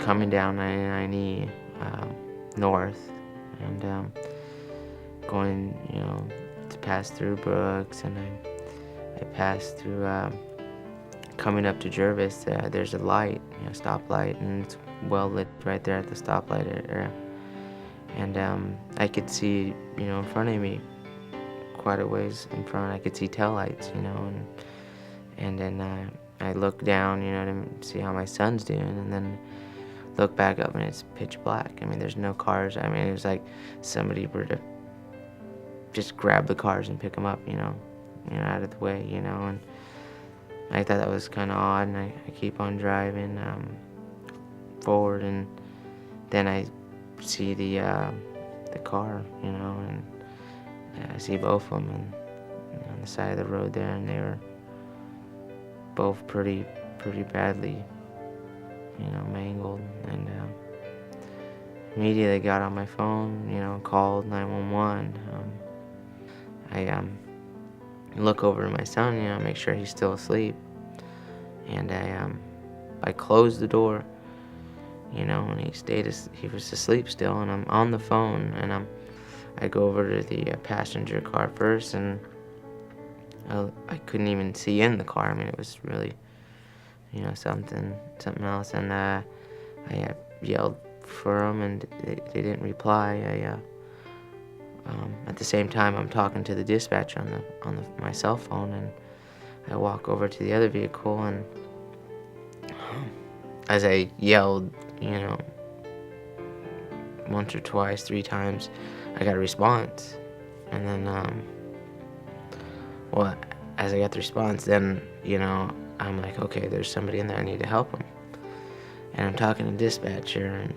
coming down 99E north, and going, to pass through Brooks, and I passed through, coming up to Jervis. There's a light, stoplight, and it's well lit right there at the stoplight area. And I could see, in front of me, quite a ways in front. I could see taillights, and then I look down, to see how my son's doing, and then look back up, and it's pitch black. I mean, there's no cars. I mean, it was like somebody were to just grab the cars and pick them up, out of the way, and I thought that was kind of odd, and I keep on driving forward, and then I see the car, and I see both of them and on the side of the road there, and they were both pretty badly, mangled. And immediately got on my phone, called 911. I look over to my son, make sure he's still asleep, and I closed the door, and he was asleep still, and I'm on the phone, and I go over to the passenger car first, and I couldn't even see in the car. I mean, it was really, something else, and I yelled for them, and they didn't reply. At the same time, I'm talking to the dispatcher on my cell phone, and I walk over to the other vehicle, and as I yelled, once or twice, 3 times, I got a response. And then, as I got the response, then, I'm like, okay, there's somebody in there, I need to help them. And I'm talking to dispatcher,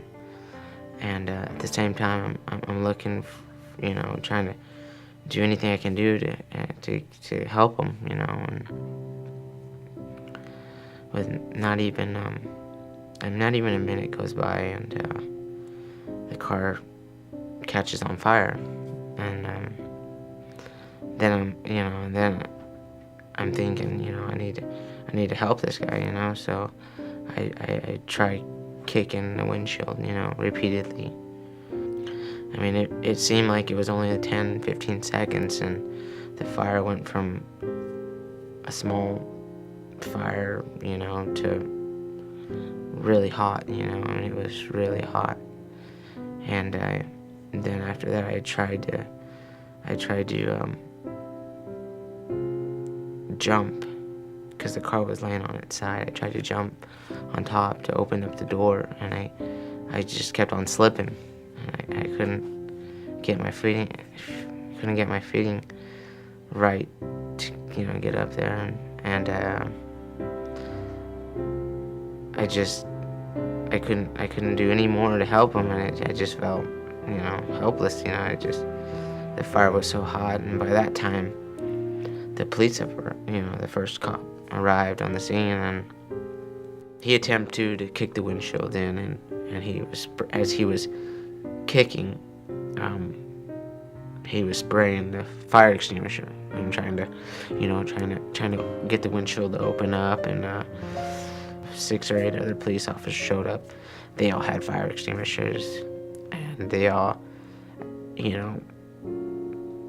and at the same time, I'm looking, trying to do anything I can do to help them, and with not even a minute goes by, and the car catches on fire, and then I'm thinking, I need to help this guy, so I try kicking the windshield, repeatedly. I mean, it seemed like it was only 10-15 seconds, and the fire went from a small fire, to really hot, I mean, it was really hot. And then after that, I tried to jump, because the car was laying on its side. I tried to jump on top to open up the door, and I just kept on slipping. And I couldn't get my footing right to get up there, and I couldn't do any more to help him, and I just felt helpless. The fire was so hot, and by that time the police the first cop arrived on the scene, and he attempted to kick the windshield in, and he was, as he was kicking, he was spraying the fire extinguisher and trying to get the windshield to open up, and 6 or 8 other police officers showed up. They all had fire extinguishers, and they all,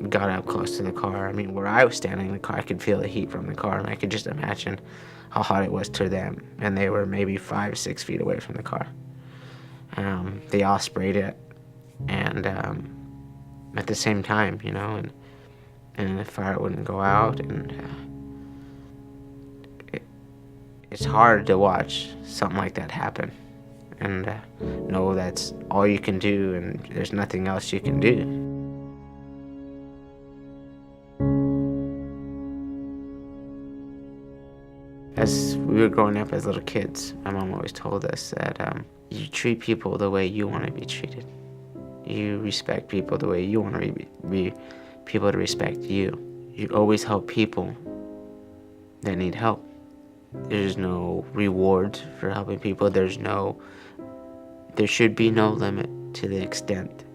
got up close to the car. I mean, where I was standing in the car, I could feel the heat from the car, and I could just imagine how hot it was to them. And they were maybe 5-6 feet away from the car. They all sprayed it, and at the same time, and the fire wouldn't go out, and it's hard to watch something like that happen, and know that's all you can do, and there's nothing else you can do. As we were growing up as little kids, my mom always told us that you treat people the way you want to be treated. You respect people the way you want to be people to respect you. You always help people that need help. There's no reward for helping people. There should be no limit to the extent.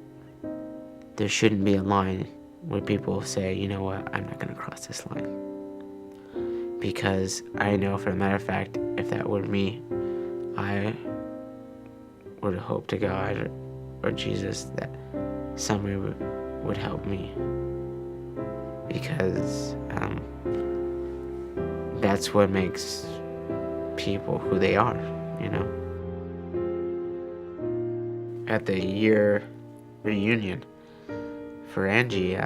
There shouldn't be a line where people say, you know what, I'm not going to cross this line. Because I know, for a matter of fact, if that were me, I would hope to God or Jesus that somebody would help me, because that's what makes people who they are, you know. At the year reunion for Angie,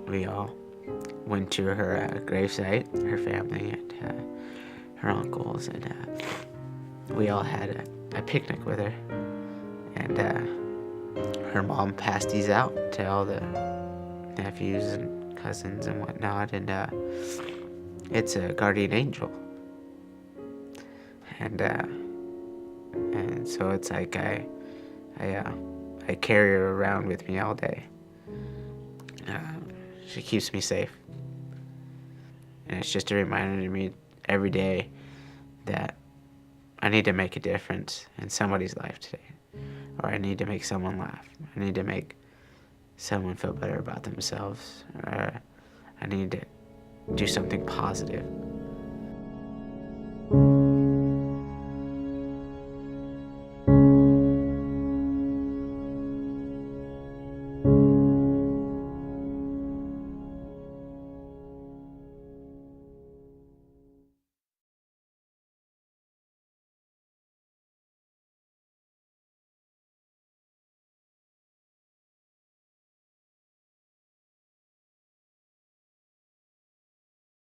we all went to her gravesite, her family, and her uncles, and we all had a picnic with her. And her mom passed these out to all the nephews and cousins and whatnot, and it's a guardian angel. And so it's like I carry her around with me all day. She keeps me safe, and it's just a reminder to me every day that I need to make a difference in somebody's life today, or I need to make someone laugh. I need to make someone feel better about themselves, or I need to do something positive